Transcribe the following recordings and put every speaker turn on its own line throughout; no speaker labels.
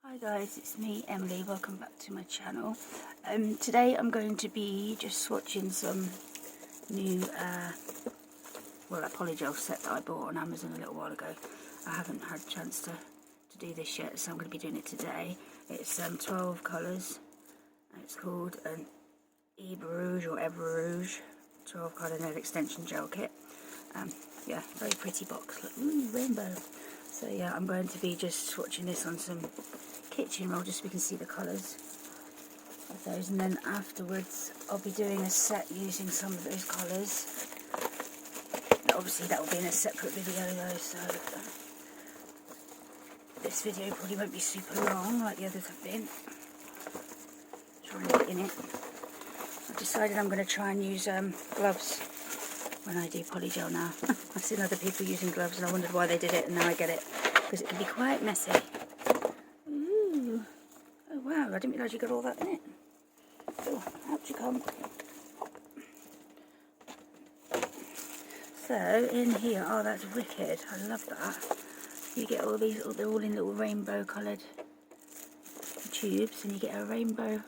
Hi guys, it's me Emily, welcome back to my channel. Today I'm going to be just swatching some new a Polygel set that I bought on Amazon a little while ago. I haven't had a chance to do this yet, so I'm going to be doing it today. It's 12 colours and it's called an Eber Rouge or Eber Rouge 12 colour nail extension gel kit. Yeah, very pretty box. Look, ooh, rainbow. So yeah, I'm going to be just swatching this on some kitchen roll just so we can see the colours of those, and then afterwards I'll be doing a set using some of those colours. Obviously that will be in a separate video though, so this video probably won't be super long like the others have been. Trying to get in it. I've decided I'm going to try and use gloves when I do Polygel now. I've seen other people using gloves and I wondered why they did it, and now I get it, because it can be quite messy. Ooh. Oh wow, I didn't realise you got all that in it. Oh, out you come. So in here, oh that's wicked, I love that. You get all these, they're all in little rainbow coloured tubes, and you get a rainbow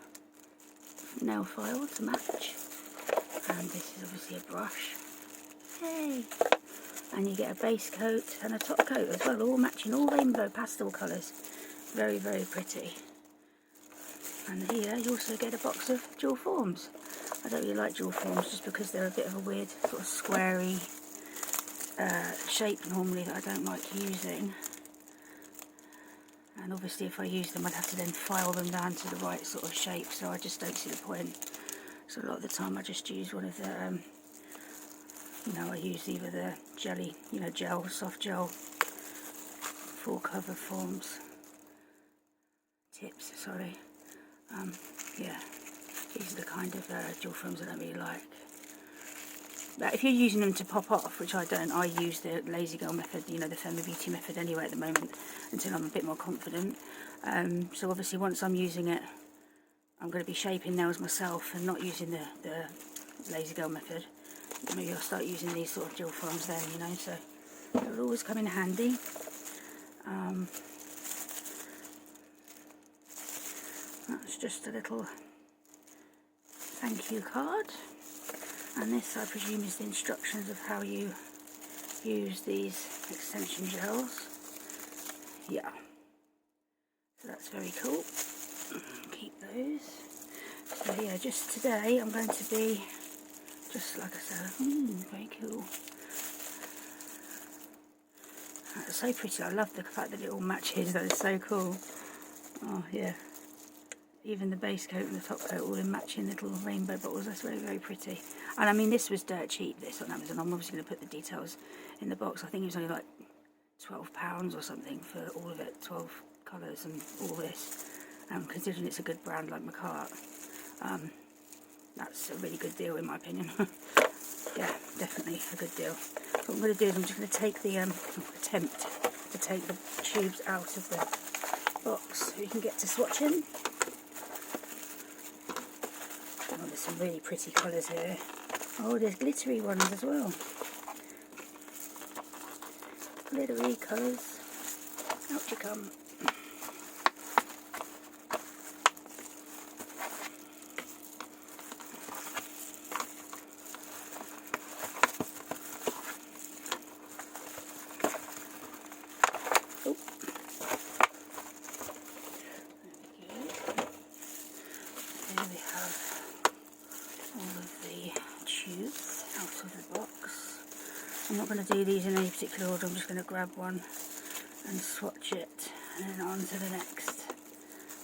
nail file to match. And this is obviously a brush. Hey! And you get a base coat and a top coat as well, all matching, all rainbow pastel colours. Very, very pretty. And here you also get a box of jewel forms. I don't really like jewel forms just because they're a bit of a weird sort of squarey shape normally that I don't like using. And obviously if I use them I'd have to then file them down to the right sort of shape, so I just don't see the point. So a lot of the time I just use one of the, I use either the jelly, gel, soft gel, full cover forms, tips, sorry. Yeah, these are the kind of jewel forms I don't really like. But if you're using them to pop off, which I don't, I use the Lazy Girl method, the Femme Beauty method anyway at the moment, until I'm a bit more confident. So obviously once I'm using it, I'm going to be shaping nails myself and not using the Lazy Girl method. Maybe I'll start using these sort of jewel forms then, so they'll always come in handy. That's just a little thank you card. And this, I presume, is the instructions of how you use these extension gels. Yeah. So that's very cool. Keep those. So yeah, just today I'm going to be, just like I said, very cool. That's so pretty. I love the fact that it all matches. That is so cool. Oh yeah. Even the base coat and the top coat all in matching little rainbow bottles. That's very, very pretty. And I mean, this was dirt cheap, this on Amazon. I'm obviously going to put the details in the box. I think it was only like £12 or something for all of it, 12 colours and all this. Considering it's a good brand like Makartt, that's a really good deal in my opinion. Yeah, definitely a good deal. So what I'm going to do is I'm just going to take the, attempt to take the tubes out of the box so we can get to swatching. Oh, there's some really pretty colours here. Oh, there's glittery ones as well. Glittery colours. Out you come. Oh. There we have all of the tubes out of the box. I'm not going to do these in any particular order, I'm just going to grab one and swatch it and then on to the next.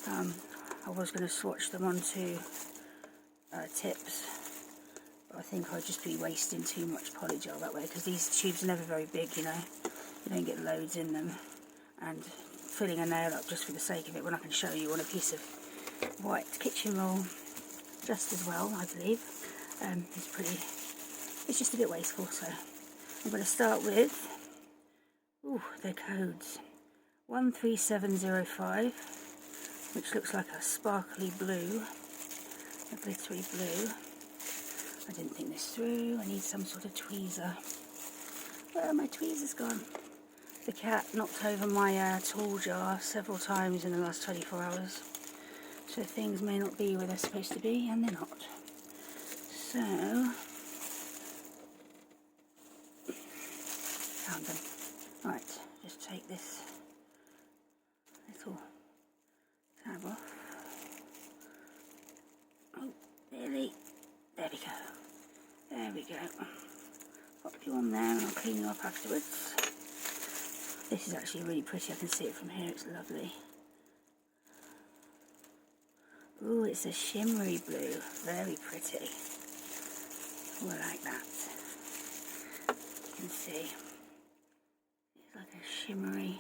I was going to swatch them onto tips, but I think I'd just be wasting too much Polygel that way, because these tubes are never very big, you don't get loads in them, and filling a nail up just for the sake of it when I can show you on a piece of white kitchen roll just as well, I believe, it's just a bit wasteful. So I'm going to start with, the codes, 13705, which looks like a sparkly blue, a glittery blue. I didn't think this through, I need some sort of tweezer. Where are my tweezers gone? The cat knocked over my tool jar several times in the last 24 hours. So things may not be where they're supposed to be, and they're not. So, found them. Right, just take this little tab off. Oh, really? There we go. There we go. Pop you on there and I'll clean you up afterwards. This is actually really pretty. I can see it from here. It's lovely. Ooh, it's a shimmery blue. Very pretty. Ooh, I like that. You can see. It's like a shimmery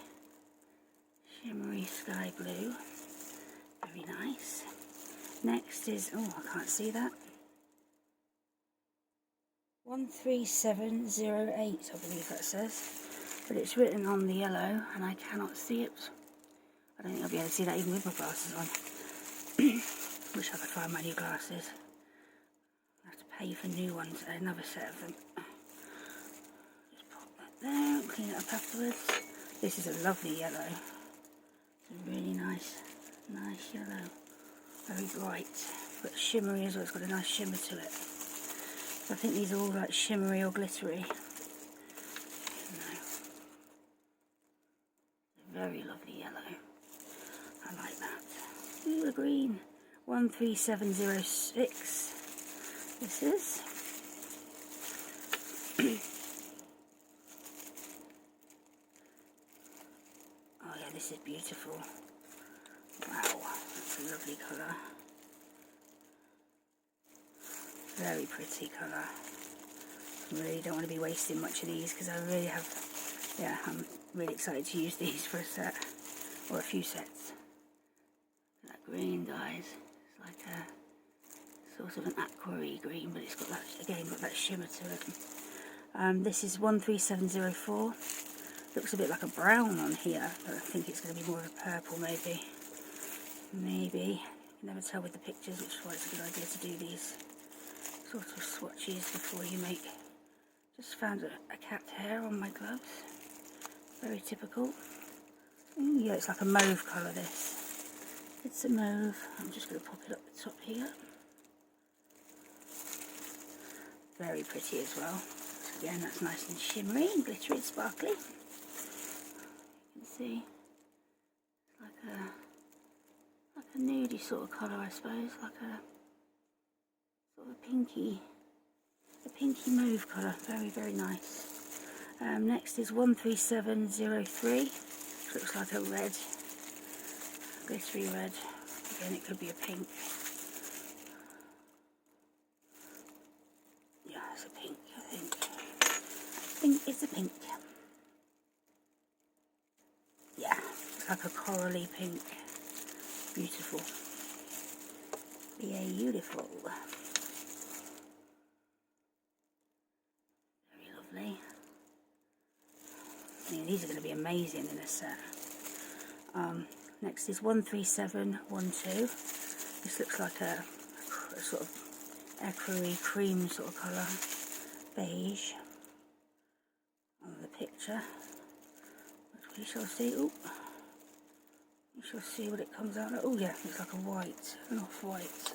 sky blue. Very nice. Next is, oh, I can't see that. 13708, I believe that says. But it's written on the yellow and I cannot see it. I don't think I'll be able to see that even with my glasses on. Wish I could find my new glasses. I have to pay for new ones, another set of them. Just pop that there, clean it up afterwards. This is a lovely yellow. It's a really nice yellow. Very bright, but shimmery as well. It's got a nice shimmer to it. I think these are all like shimmery or glittery. No. Very lovely yellow. I like that. Ooh, the green. 13706. This is. Oh yeah, this is beautiful. Wow, that's a lovely colour. Very pretty colour. I really don't want to be wasting much of these because I really have, yeah, I'm really excited to use these for a set, or a few sets. That green, guys, it's like a sort of an aqua-y green, but it's got that, again, got that shimmer to it. This is 13704. Looks a bit like a brown on here, but I think it's going to be more of a purple maybe. Maybe. You can never tell with the pictures, which is why it's a good idea to do these sort of swatches before you make. Just found a cat hair on my gloves. Very typical. Ooh, yeah, it's like a mauve colour, this. It's a mauve. I'm just going to pop it up the top here. Very pretty as well. So again, that's nice and shimmery and glittery and sparkly. You can see it's like a nudie sort of colour, I suppose, like a sort of a pinky mauve colour. Very, very nice. Next is 13703. Looks like a red, glittery red. Again, it could be a pink. Yeah, it's a pink, I think. I think it's a pink. Yeah, it's like a corally pink. Beautiful. Beautiful. Very lovely. I mean, these are going to be amazing in a set. Next is 13712. This looks like a sort of ecru-y cream sort of colour. Beige. On the picture. Which we shall see. Ooh. We shall see what it comes out like. Oh yeah, it's like a white, an off-white.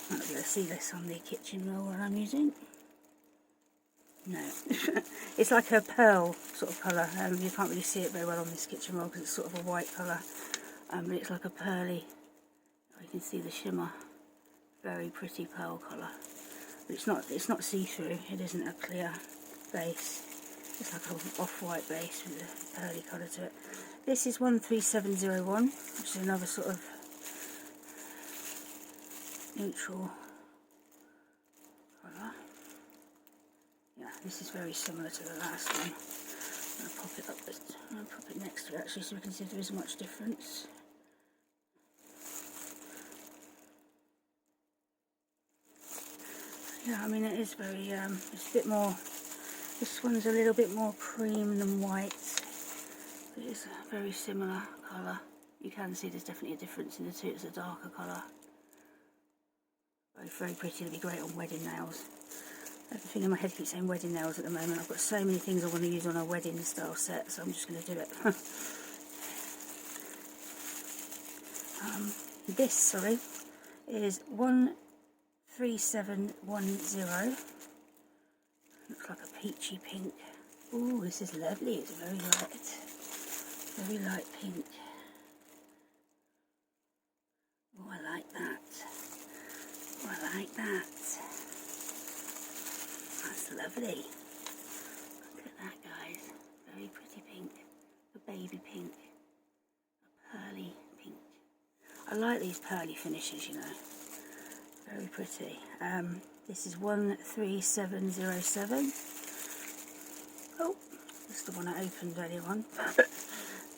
I'm not going to see this on the kitchen roll that I'm using. No. It's like a pearl sort of colour. You can't really see it very well on this kitchen roll because it's sort of a white colour. But it's like a pearly. You can see the shimmer. Very pretty pearl colour. But it's not see-through. It isn't a clear base. It's like an off-white base with a pearly colour to it. This is 13701, which is another sort of neutral colour. Yeah, this is very similar to the last one. I'll pop it up. I'll pop it next to it actually, so we can see if there isn't much difference. Yeah, I mean it is very. It's a bit more. This one's a little bit more cream than white. But it's a very similar colour. You can see there's definitely a difference in the two. It's a darker colour. Very, very pretty. It'll be great on wedding nails. Everything in my head keeps saying wedding nails at the moment. I've got so many things I want to use on a wedding style set, so I'm just going to do it. This, sorry, is 13710. Looks like a peachy pink. Ooh, this is lovely. It's very light pink. Oh, I like that. Oh, I like that. That's lovely. Look at that, guys. Very pretty pink. A baby pink. A pearly pink. I like these pearly finishes, you know. Very pretty. This is 13707. Oh, that's the one I opened earlier on.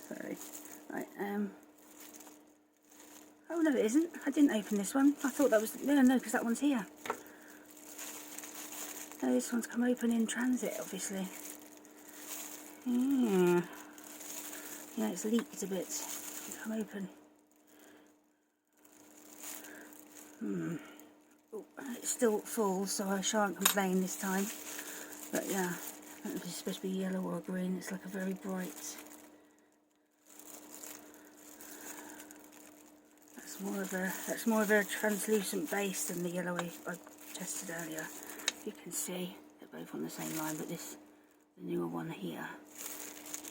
Sorry. Right, oh no, it isn't. I didn't open this one. I thought that was... No, because that one's here. No, this one's come open in transit, obviously. Yeah, it's leaked a bit. Come open. Oh, it's still full, so I shan't complain this time. But yeah, I don't know if it's supposed to be yellow or green. It's like a very bright... That's more of a translucent base than the yellow I tested earlier. You can see they're both on the same line, but the newer one here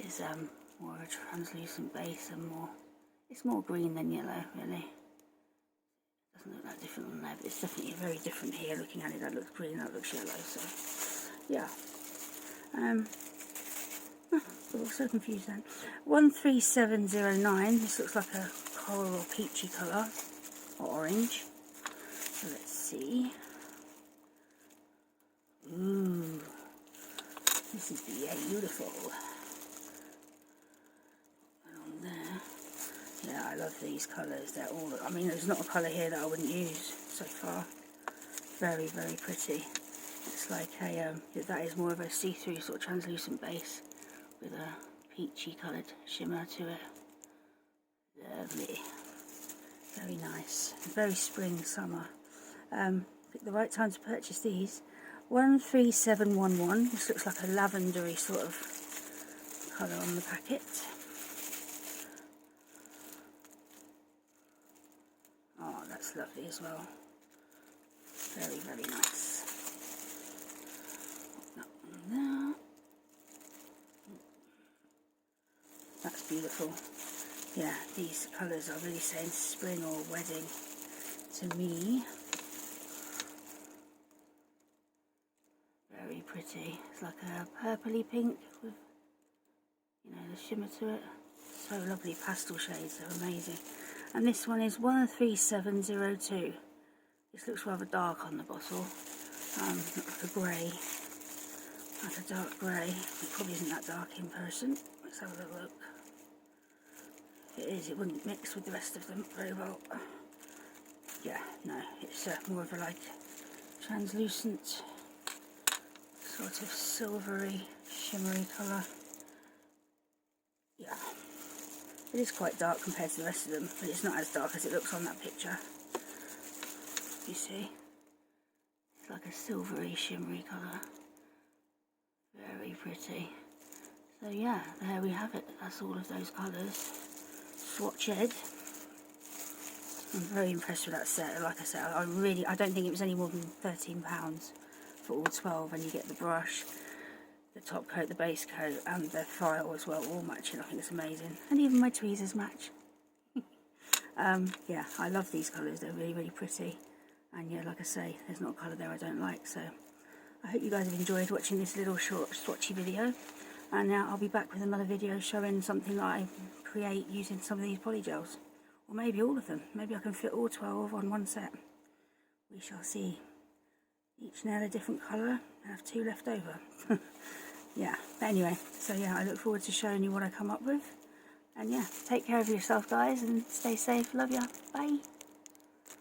is more of a translucent base and it's more green than yellow, really. Doesn't look that different on there, but it's definitely very different here. Looking at it, that looks green, that looks yellow. So yeah, I'm so confused then. 13709. This looks like a coral or peachy colour or orange. So let's see. Ooh, this is beautiful. And on there, yeah, I love these colours. They're all, I mean, there's not a colour here that I wouldn't use so far. Very, very pretty. It's like a, that is more of a see-through sort of translucent base with a peachy coloured shimmer to it. Lovely. Very nice. Very spring, summer. Pick the right time to purchase these. 13711. This looks like a lavendery sort of colour on the packet. Oh, that's lovely as well. Very, very nice. That one there. That's beautiful. Yeah, these colours are really saying spring or wedding to me. Very pretty. It's like a purpley pink with, you know, the shimmer to it. So lovely. Pastel shades, they're amazing. And this one is 13702. This looks rather dark on the bottle. Like a grey. Like a dark grey. It probably isn't that dark in person. Let's have a little look. It is, it wouldn't mix with the rest of them very well. Yeah, no, it's more of a like translucent, sort of silvery, shimmery colour. Yeah, it is quite dark compared to the rest of them, but it's not as dark as it looks on that picture. You see? It's like a silvery, shimmery colour. Very pretty. So yeah, there we have it. That's all of those colours. Swatching. I'm very impressed with that set. Like I said, I don't think it was any more than £13 for all 12, and you get the brush, the top coat, the base coat, and the file as well, all matching. I think it's amazing, and even my tweezers match. Yeah, I love these colours. They're really, really pretty, and yeah, like I say, there's not a colour there I don't like. So I hope you guys have enjoyed watching this little short swatchy video, and now I'll be back with another video showing something that I create using some of these polygels, or maybe all of them. Maybe I can fit all 12 on one set. We shall see. Each nail a different colour. I have 2 left over. Yeah, but anyway, so yeah, I look forward to showing you what I come up with. And yeah, take care of yourself, guys, and stay safe. Love ya. Bye.